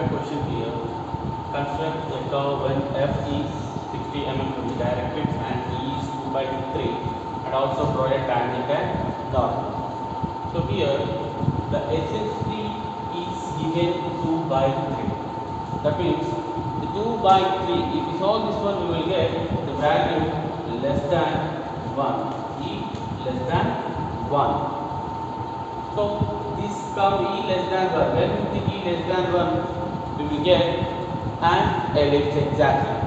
a question here. Construct a curve when f is 60 mm from the directrix and E is 2 by 3, and also draw a tangent and normal. So here the eccentricity is given 2 by 3. That means the 2 by 3, if we solve this one, we will get the value less than 1. E less than 1. So this curve E less than 1. When the E less than 1, we will get an ellipse exactly.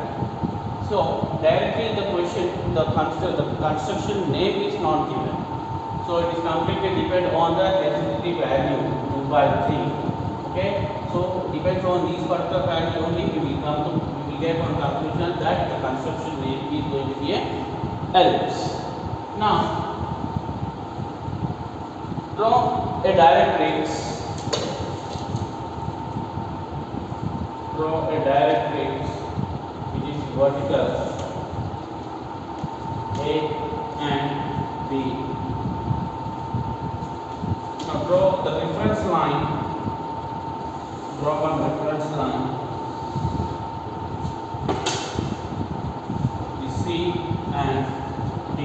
So directly in the question, the construction name is not given. So it is completely depend on the eccentricity value 2 by 3. Okay. So depends on these particular value only we will get one conclusion that the construction name is going to be a ellipse. Now draw a directrix. Draw a directrix which is vertical A and B. Now draw the reference line. Draw one reference line. The C and D.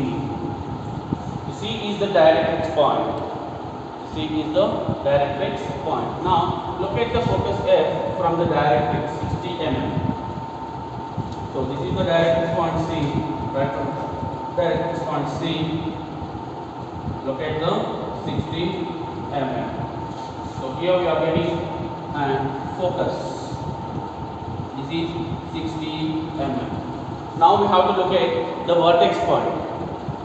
The C is the directrix point. C is the directrix point. Now locate the focus F from the directrix 60 mm. So this is the directrix point C. Right from directrix point C, locate the 60 mm. So here we are getting and focus. This is 60 mm. Now we have to locate the vertex point.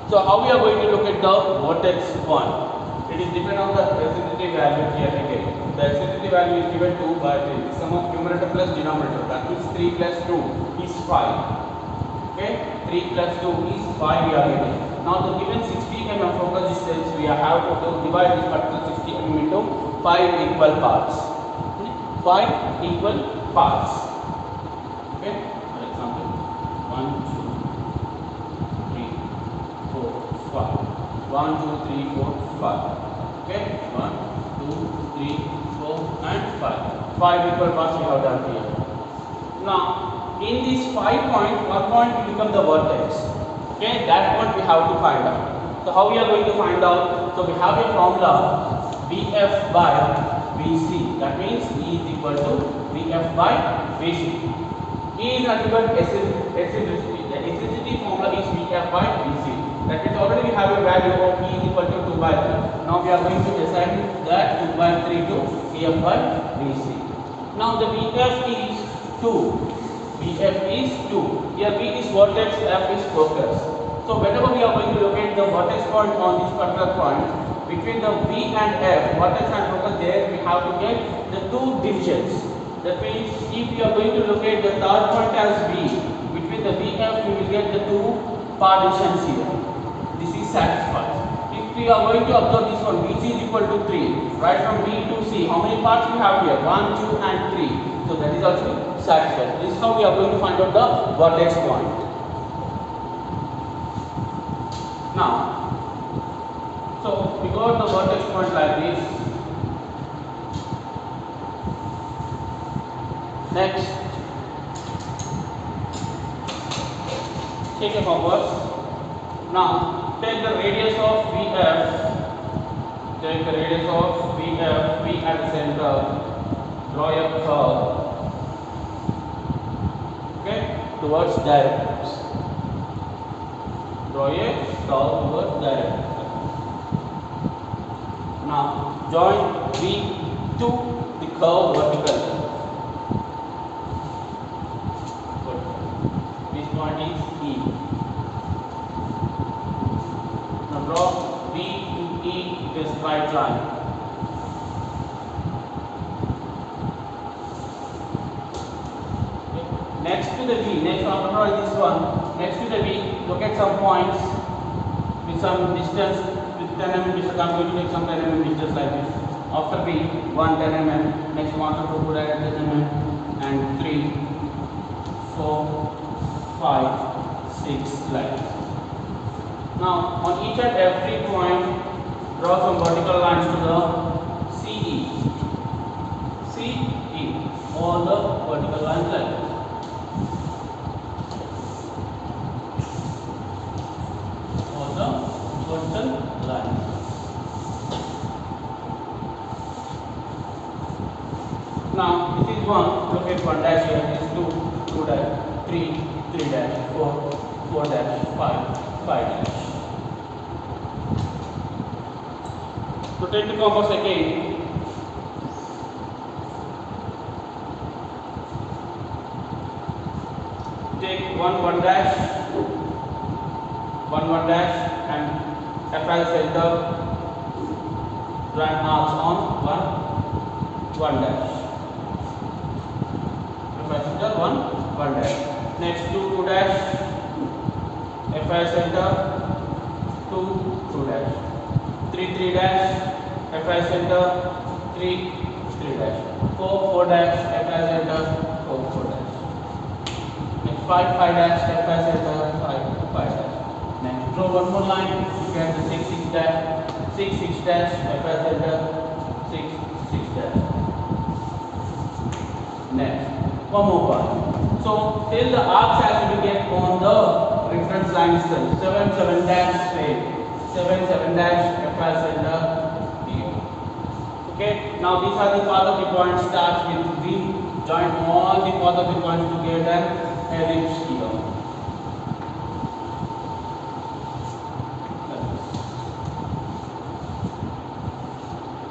So how we are going to locate the vertex point? It is depend on the eccentricity value here again. The eccentricity value is given 2 by 3. The sum of numerator plus denominator. That means 3 plus 2 is 5. Okay, 3 plus 2 is 5 we are getting. Now the given 60 mm focus distance, we have to divide this particular 60 mm into 5 equal parts. 5 equal parts. Okay, for example, 1, 2, 3, 4, 5. 1, 2, 3, 4, 5. Okay, 1, 2, 3, 4 and 5. 5 equal parts we have done here. Now in these 5 points, one point will become the vertex. Okay, that point we have to find out. So how we are going to find out? So we have a formula VF by VC. That means E is equal to VF by VC. E is nothing but eccentricity. The eccentricity formula is VF by VC. That means already we have a value of E is equal to 2 by 3. Now we are going to assign that 2 by 3 to VF by VC. Now the VF is 2. VF is 2. Here V is vertex, F is focus. So whenever we are going to locate the vertex point on this particular point, between the V and F, vertex and focus, there we have to get the two divisions. That means if we are going to locate the third point as V, between the VF we will get the two partitions here. This is satisfied. If we are going to observe this one, VC is equal to 3. Right from V to C, how many parts we have here? 1, 2 and 3. So that is also satisfied. This is how we are going to find out the vertex point. Now, so we got the vertex point like this. Next, take a focus. Now, take the radius of VF. Take the radius of VF, V at the center. Draw a curve. Okay, towards directrix. Draw a curve towards directrix. Now join V to the curve vertically. This point is E. Now draw V to E this straight line. Next to the V, next after this one, next to the V, look at some points with some distance, with 10 mm distance. I am going to take some 10 mm distance like this. After V, 1 10 mm, next one to 2 10 mm, and 3, 4, 5, 6 like this. Now on each and every point, draw some vertical lines to the CE. CE. All lines like this. On the horizontal line. Now this is 1, look at 1 dash here, this is 2, 2 dash, 3, 3 dash, 4, 4 dash, 5, 5 dash. So take the compass again. Take 1 dash, 1 dash and apply center, run arcs on 1 dash. Apply center 1 dash. Next 2 dash, apply center 2 dash. 3 dash, apply center 3 dash. 4 dash, apply center 4 dash. Next 5 dash, apply center 5 dash. Next draw one more line. You get the 6 dash, 6 dash, apply center 6 dash. Next one more point. So till the arcs has to be get on the reference line itself. 7 dash straight. 7 dash apply center here. Okay. Now these are the path of the point starts with V. Join all the path of the points together and ellipse here.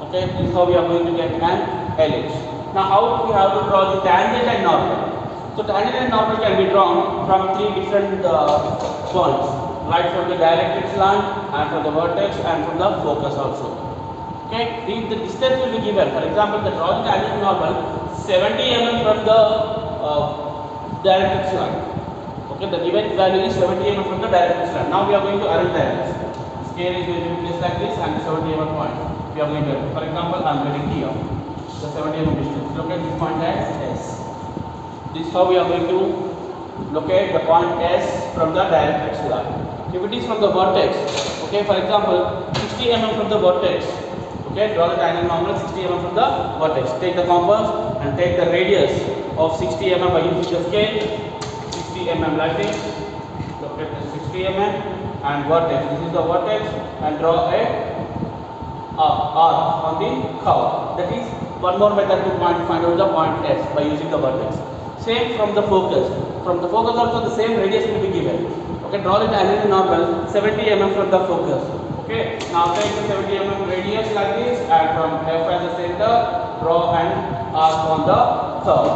Okay. This is how we are going to get an ellipse. Now how we have to draw the tangent and normal. So tangent and normal can be drawn from 3 different points. Right from the directrix line and from the vertex and from the focus also. Okay, the distance will be given. For example, the draw the tangent normal 70 mm from the directrix line. Okay, the given value is 70 mm from the directrix line. Now we are going to arrange the lines. Scale is going to be placed like this and 70 mm point. We are going to, for example, I am getting here the 70 mm distance. Locate this point as S. This is how we are going to locate the point S from the directrix line. If it is from the vertex, okay, for example, 60 mm from the vertex, okay, draw the tangent normal 60 mm from the vertex. Take the compass and take the radius of 60 mm by using the scale, 60 mm like this, locate the 60 mm and vertex. This is the vertex and draw a arc on the curve. That is one more method to find out the point S by using the vertex. Same from the focus. From the focus also the same radius will be given. Okay, draw the tangent normal 70 mm from the focus. Okay, now take the 70 mm radius like this and from F as the center, draw an arc on the curve.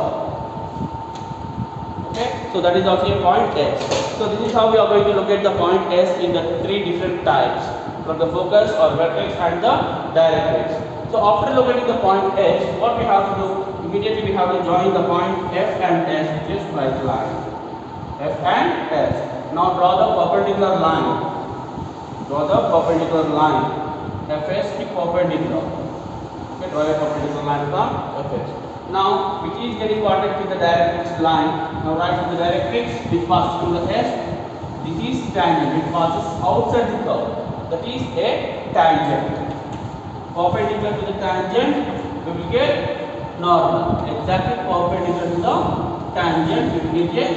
Okay, so that is also a point S. So this is how we are going to locate the point S in the 3 different types, from the focus or vertex and the directrix. So after locating the point S, what we have to do? Immediately we have to join the point F and S with this straight line. F and S. Now draw the perpendicular line. Draw the perpendicular line. Fs to perpendicular. Okay, draw a perpendicular line from Fs. Now, which is getting contact with the directrix line. Now, right from the directrix, which passes through the S. This is tangent. It passes outside the curve. That is a tangent. Perpendicular to the tangent, we will get normal. Exactly perpendicular to the tangent, we will get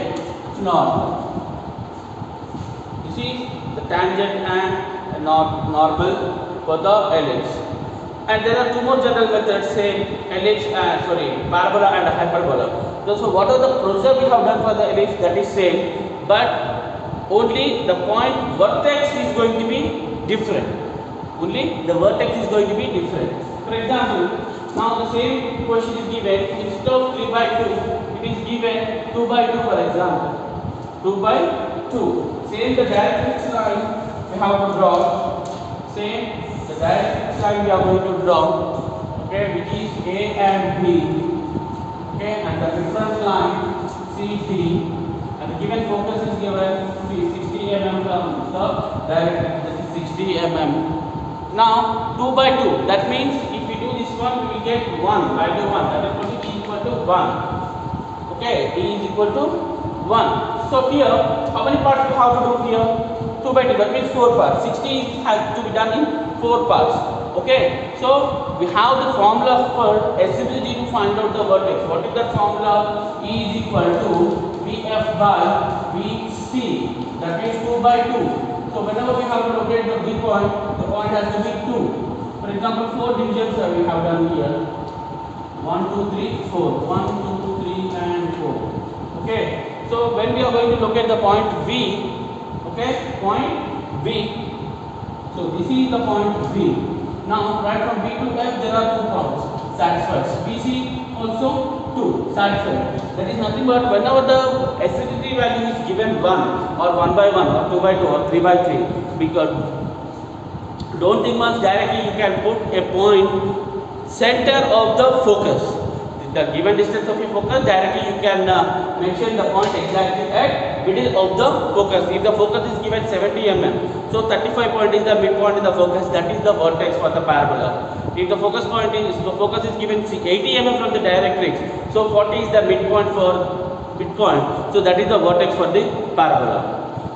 normal. This is the tangent and normal for the ellipse. And there are 2 more general methods, say ellipse and parabola and hyperbola. So what are the procedure we have done for the ellipse? That is same, but only the point vertex is going to be different. Only the vertex is going to be different. For example, now the same question is given, instead of 3 by 2, it is given 2 by 2 for example. 2 by 2. Same the directrix line we have to draw. Same the directrix line we are going to draw. Okay, which is A and B. Okay, and the reference line CD. And the given focus is given 60 mm from the directrix, that is 60 mm. Now 2 by 2. That means if we do this one, we will get 1 by 1. That is going to be equal to 1. Okay, E is equal to 1. So here, how many parts we have to do here? 2 by 2. That means 4 parts. 60 has to be done in 4 parts. Okay, so we have the formula for eccentricity to find out the vertex. What is that formula? E is equal to Vf by Vc, that is 2 by 2. So whenever we have to locate the B point, the point has to be 2. For example, 4 divisions we have done here. 1, 2, 3, 4. 1, 2, 3 and 4. Okay, so when we are going to locate the point V, okay, point V. So this is the point V. Now right from B to F there are 2 points satisfied. BC also 2 satisfied. That is nothing but whenever the eccentricity value is given 1 or 1 by 1 or 2 by 2 or 3 by 3, because don't think much, directly you can put a point center of the focus. The given distance of your focus, directly you can mention the point exactly at middle of the focus. If the focus is given 70 mm, so 35 point is the midpoint in the focus, that is the vertex for the parabola. If the focus is given 80 mm from the directrix, so 40 is the midpoint for midpoint, so that is the vertex for the parabola.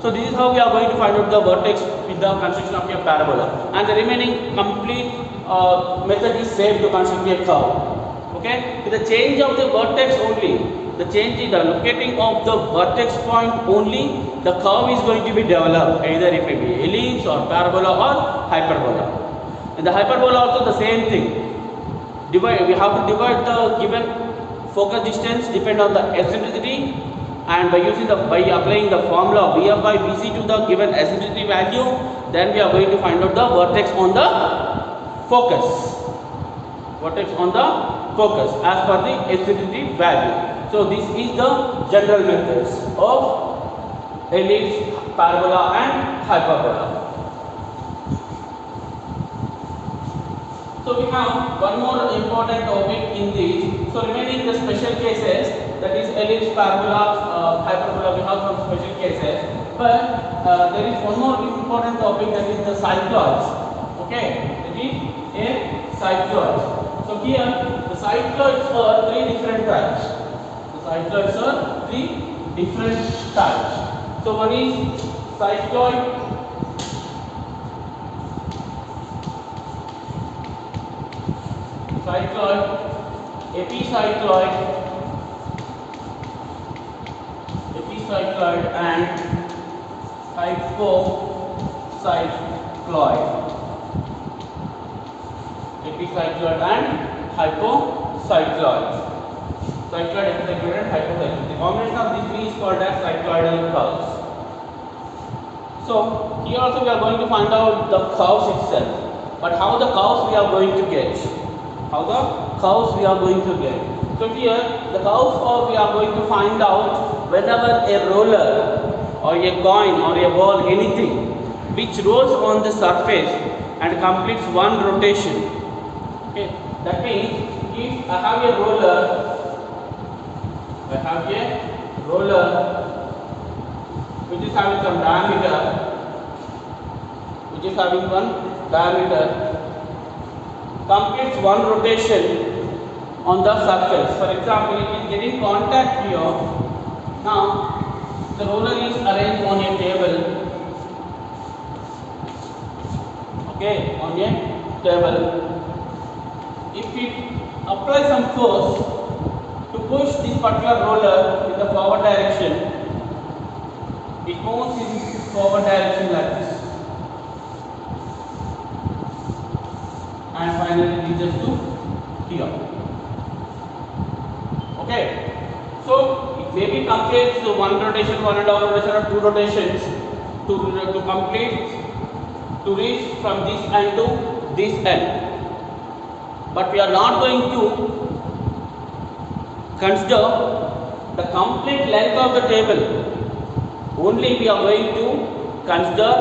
So this is how we are going to find out the vertex with the construction of your parabola, and the remaining complete method is same to construct a curve. Okay, with the change of the vertex only, the change in the locating of the vertex point only, the curve is going to be developed. Either it may be ellipse or parabola or hyperbola. In the hyperbola also the same thing. We have to divide the given focus distance depend on the eccentricity, and by applying the formula Vf by Vc to the given eccentricity value, then we are going to find out the vertex on the focus. Vertex on the focus as per the eccentricity value. So this is the general methods of ellipse, parabola and hyperbola. So we have one more important topic in this. So remaining the special cases, that is ellipse, parabola, hyperbola, we have some special cases. But there is one more important topic, that is the cycloids. Okay, that is a cycloid. So here the cycloids are 3 different types. The cycloids are 3 different types. So one is cycloid, epicycloid, and hypocycloid. Epicycloid and hypocycloid. Cycloid, epicycloid and hypocycloid. The combination of these 3 is called as cycloidal curves. So here also we are going to find out the curves itself. But how the curves we are going to get? So here the curves we are going to find out whenever a roller or a coin or a ball, anything which rolls on the surface and completes one rotation. Okay, that means if I have a roller, which is having some diameter, completes one rotation on the surface. For example, it is getting contact here. Now the roller is arranged on a table. Okay, on a table. If it applies some force to push this particular roller in the forward direction, it moves in forward direction like this, and finally reaches to here. Okay, so it may be completes one rotation, 1.5 rotation, or 2 rotations to complete, to reach from this end to this end. But we are not going to consider the complete length of the table. Only we are going to consider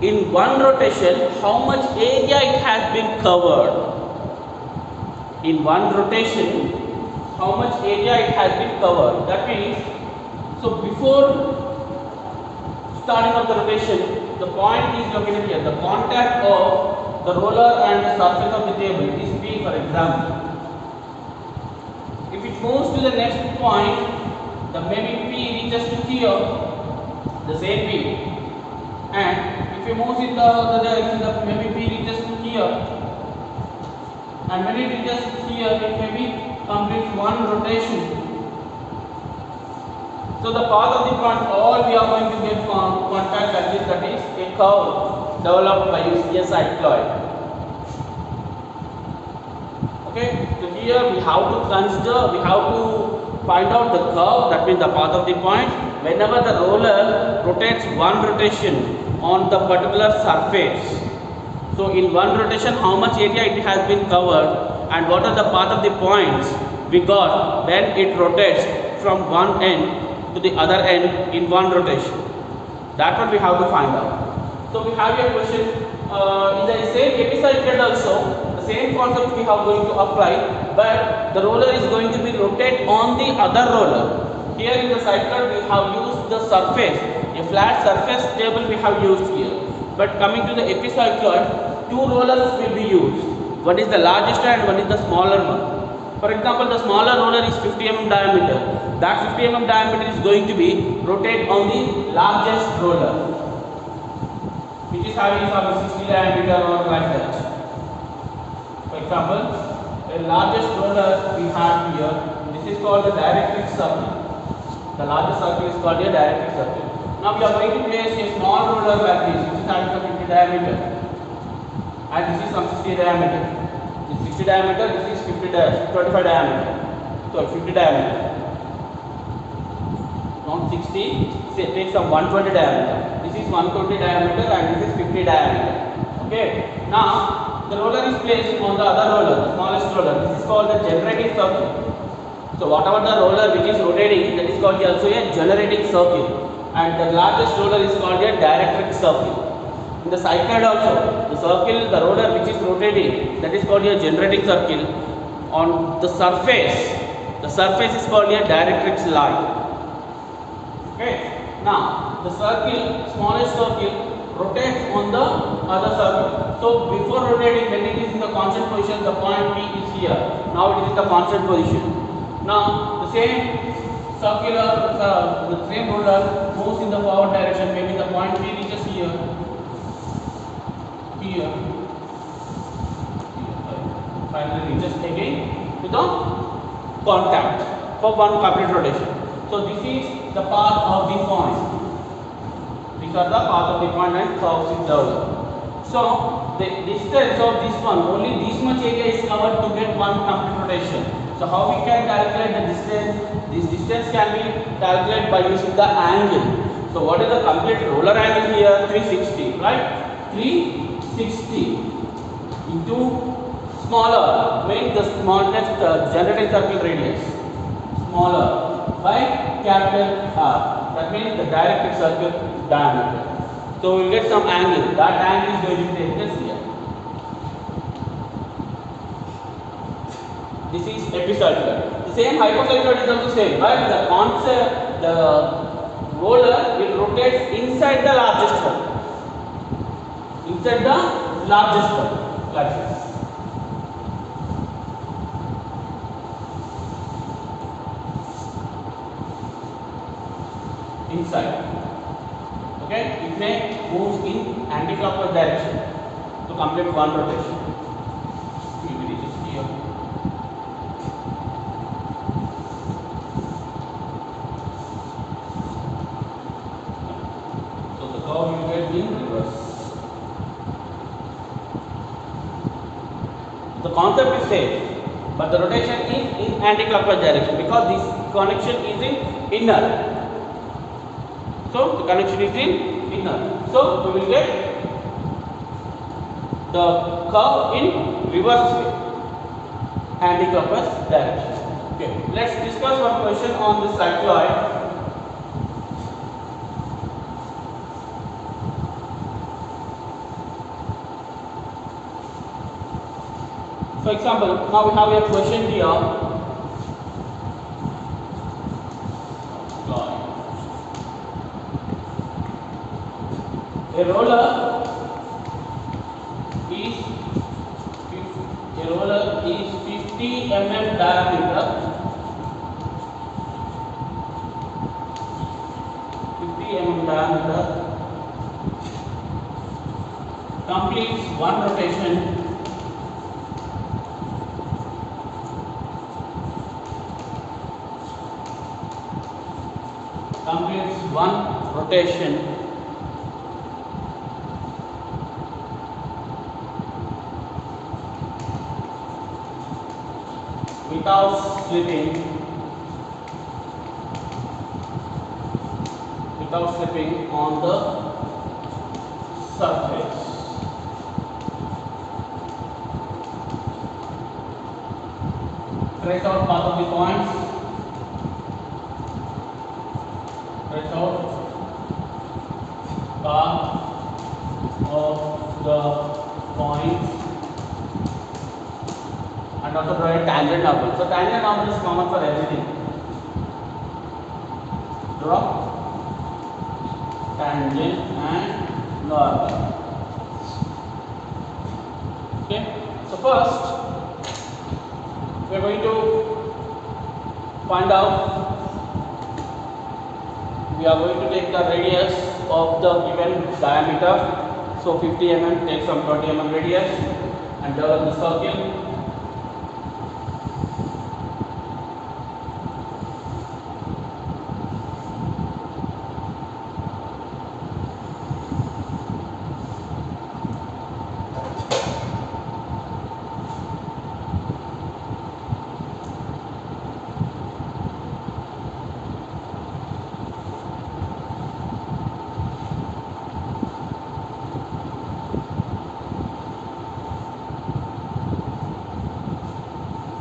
in one rotation how much area it has been covered. In one rotation, how much area it has been covered. That means, so before starting of the rotation, the point is located here. The contact of the roller and the surface of the table is P, for example. If it moves to the next point, the maybe P reaches to here, the same P. And if it moves in the other direction, the maybe P reaches to here, and when it reaches here, it may be complete one rotation. So the path of the point, all we are going to get contact like this, that is a curve developed by using a cycloid. Okay, so here we have to consider, we have to find out the curve, that means the path of the point. Whenever the roller rotates one rotation on the particular surface, so in one rotation how much area it has been covered, and what are the path of the points we got when it rotates from one end to the other end in one rotation. That one we have to find out. So we have a question in the same epicycloid also, the same concept we are going to apply, but the roller is going to be rotate on the other roller. Here in the cycloid we have used the surface, a flat surface table we have used here. But coming to the epicycloid, two rollers will be used. One is the largest and one is the smaller one. For example, the smaller roller is 50 mm diameter. That 50 mm diameter is going to be rotate on the largest roller, which is having some 60 diameter or like that. For example, the largest roller we have here, this is called the directrix circle. The largest circle is called a directrix circle. Now we are going to place a small roller like this, which is having some 50 diameter, and this is some 60 diameter. This 60 diameter, this is 25 diameter. So 50 diameter. Not 60. Say take some 120 diameter. This is 120 diameter and this is 50 diameter. Okay. Now the roller is placed on the other roller, the smallest roller. This is called the generating circle. So whatever the roller which is rotating, that is called also a generating circle. And the largest roller is called a directrix circle. In the cycloid also, the circle, the roller which is rotating, that is called a generating circle. On the surface is called a directrix line. Okay. Now the circle, smallest circle, rotates on the other circle. So before rotating, when it is in the constant position, the point P is here. Now it is in the constant position. Now the same circular, the same roller moves in the forward direction. Maybe the point P reaches here. Here. Finally reaches again to the contact for one complete rotation. So this is the path of the point. These are the path of the point and curves is developed. So the distance of this one, only this much area is covered to get one complete rotation. So how we can calculate the distance? This distance can be calculated by using the angle. So what is the complete roller angle here? 360, right? 360 into smaller, make the smallest generating circle radius smaller by capital R. That means the directrix circle diameter. So we will get some angle. That angle is going to be taken here. This is epicycloid. The same hypocycloid is also same, right? The concept, the roller will rotate inside the largest one. Inside the largest one, like this. Inside. Okay, it may move in anti-clockwise direction to complete one rotation. It reaches here. So the curve will get in reverse. The concept is same, but the rotation is in anti-clockwise direction because this connection is in inner. So the connection is in inner. So we will get the curve in reverse way, anti-clockwise direction. Okay, let's discuss one question on this cycloid. For example, now we have a question here. A roller is 50 mm diameter. 50 mm diameter completes one rotation completes one rotation without slipping on the surface. Trace out path of the points. Trace out path of the points and also draw a tangent normal. So tangent normal is common for everything. Draw tangent and normal. Okay. So first we are going to find out. We are going to take the radius of the given diameter. So 50 mm, take some 20 mm radius and develop the circle.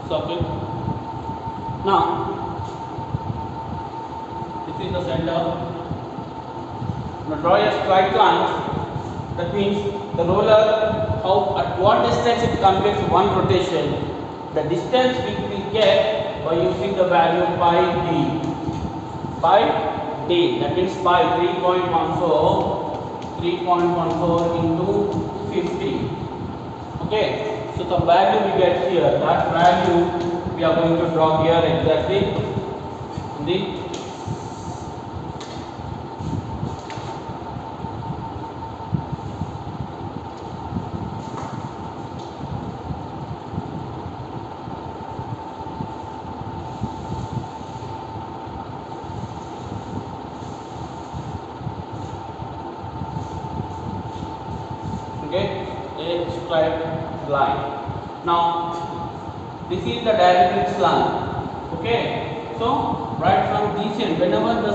Circle. Now, this is the center. Now draw a straight line. That means the roller, at what distance it completes one rotation. The distance we will get by using the value pi d. Pi d. That means pi 3.14 into 50. Okay. So the value we get here, that value we are going to draw here exactly in the a straight line. Now this is the directrix line. Okay, so right from this end, whenever the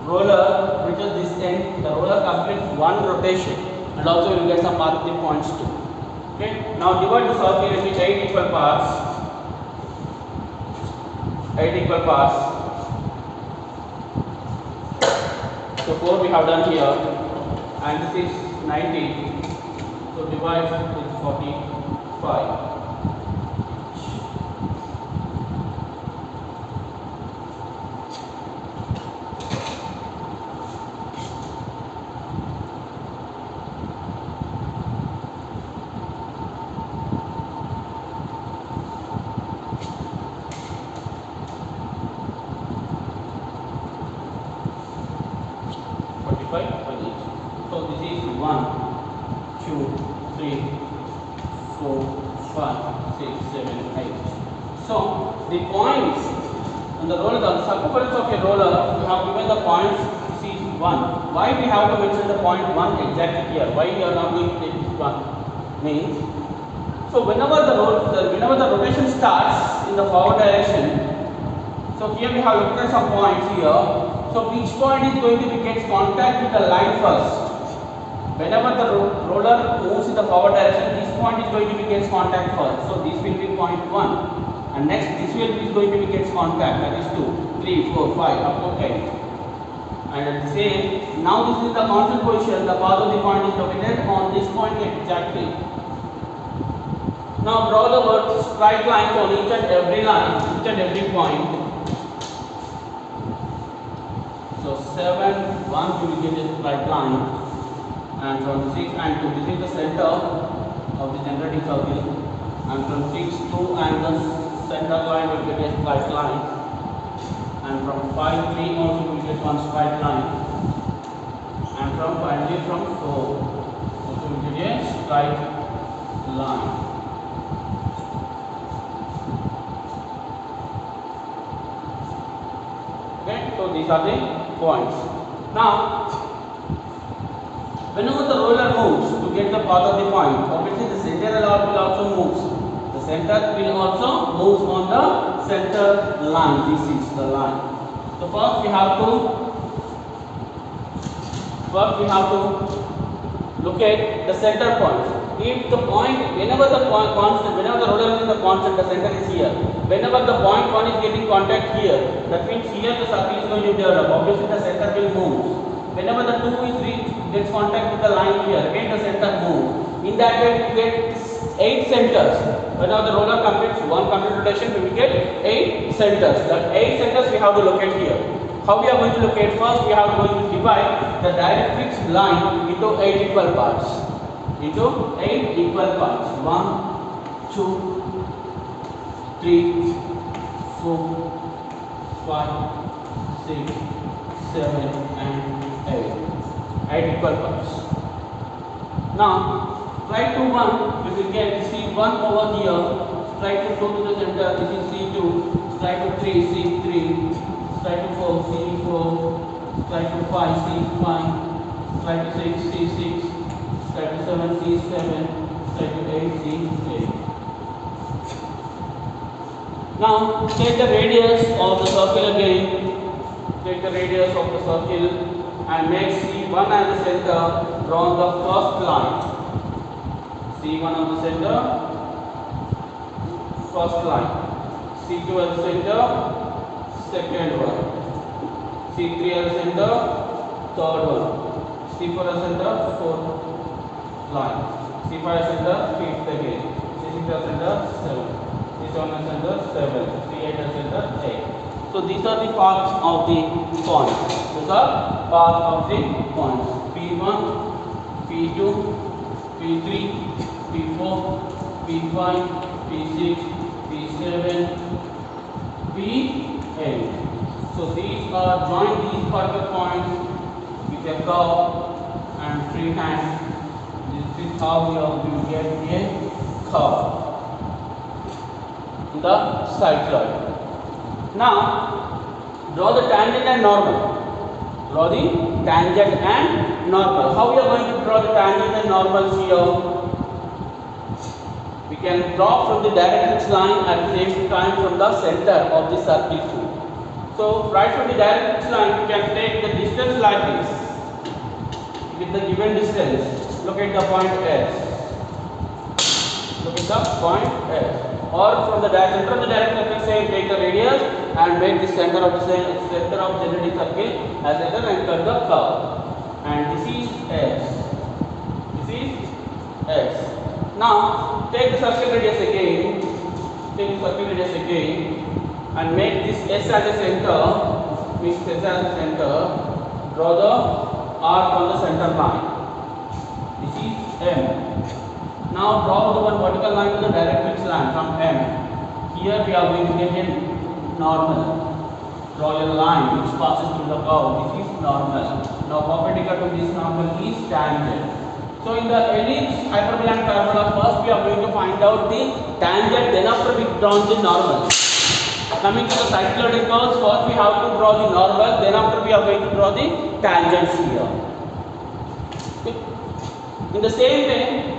roller reaches this end, the roller completes one rotation, and also you will get some path of the points too. Okay, now divide the circle into 8 equal parts. 8 equal parts. So 4 we have done here, and this is 90. So divide with 45. So this is 1, 2, 3, 4, 5, 6, 7, 8. So the points on the roller, the circumference of a roller, we have given the points. This is 1. Why we have to mention the point 1 exactly here? Why we are not going to take this 1? Means, so whenever the rotation starts in the forward direction, so here we have looked at some points here. So each point is going to get contact with the line first. Whenever the roller moves in the forward direction, this point is going to get contact first. So this will be point 1, and next this will be going to get contact. That is 2, 3, 4, 5, up to 8. And at the same, now this is the constant position. The path of the point is located on this point exactly. Now draw the straight lines on each and every line, each and every point. So 7, 1 we will get a straight line, and from 6 and 2, this is the center of the generating circle, and from 6 to and the center line will get a straight line, and from 5, 3 also will get one straight line, and from finally from 4 also will get a straight line. Okay, so these are the points. Now, whenever the roller moves to get the path of the point, obviously the center will also moves. The center will also move on the center line. This is the line. So first we have to locate the center point. If the point, whenever the roller is in the constant, the center is here. Whenever the point 1 is getting contact here, that means here the circle is going to develop. Obviously the center will move. Whenever the 2 is gets contact with the line here, again the center moves. In that way we get 8 centers. Whenever the roller completes one complete rotation, we will get 8 centers. That 8 centers we have to locate here. How we are going to locate? First we are going to divide the directrix line into 8 equal parts. 1, 2, 3, 4, 5, 6, 7 and 8. 8 equal parts. Now try to 1, we will get C1 over here. Try to go to the center, this is C2. Try to 3, C3. Try to 4, C4. Try to 5, C5. Try to 6, C6. Try to 7, C7. Try to 8, C8. Now take the radius of the circle again. Take the radius of the circle and make C1 as the center. Draw the first line. C1 as the center. First line. C2 as the center. Second one. C3 as the center. Third one. C4 as the center. Fourth line. C5 as the center. Fifth again. C6 as the center. Seventh. C7 as the center. Seventh. C8 as the center. Eighth. So these are the paths of the points. These are paths of the points. P1, P2, P3, P4, P5, P6, P7, P8. So these are join these particular points with a curve and free hand. This is how we are going to get a curve in the cycloid. Now draw the tangent and normal. Draw the tangent and normal. How we are going to draw the tangent and normals here? We can draw from the directrix line at the same time from the center of the circle too. So right from the directrix line we can take the distance like this. With the given distance, look at the point S. Look at the point S. Or from the center of the directrix, say take the radius and make the center of generating circle as center and cut the curve. And this is S. This is S. Now take the circle radius again. Take the circle radius again and make this S as a center. Make S as a center. Draw the arc on the center line. This is M. Now draw the one vertical line to the directrix line from M. Here we are going to get a normal. Draw a line which passes through the curve. This is normal. Now perpendicular to this normal is tangent. So in the ellipse, hyperbola and parabola, first we are going to find out the tangent, then after we draw the normal. Coming to the cycloidal curves, first we have to draw the normal, then after we are going to draw the tangents here. Okay. In the same way,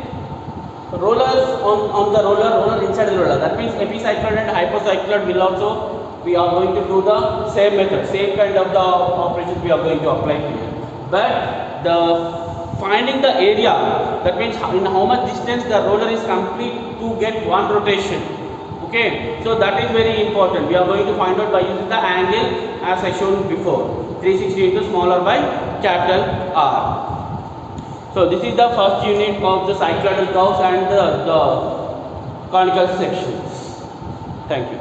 rollers on the roller inside the roller. That means epicycloid and hypocycloid will also, we are going to do the same method, same kind of the operations we are going to apply here. But the finding the area, that means in how much distance the roller is complete to get one rotation. Okay, so that is very important. We are going to find out by using the angle as I shown before, 360 into smaller by capital R. So this is the first unit of the cycloidal curves and the conical sections. Thank you.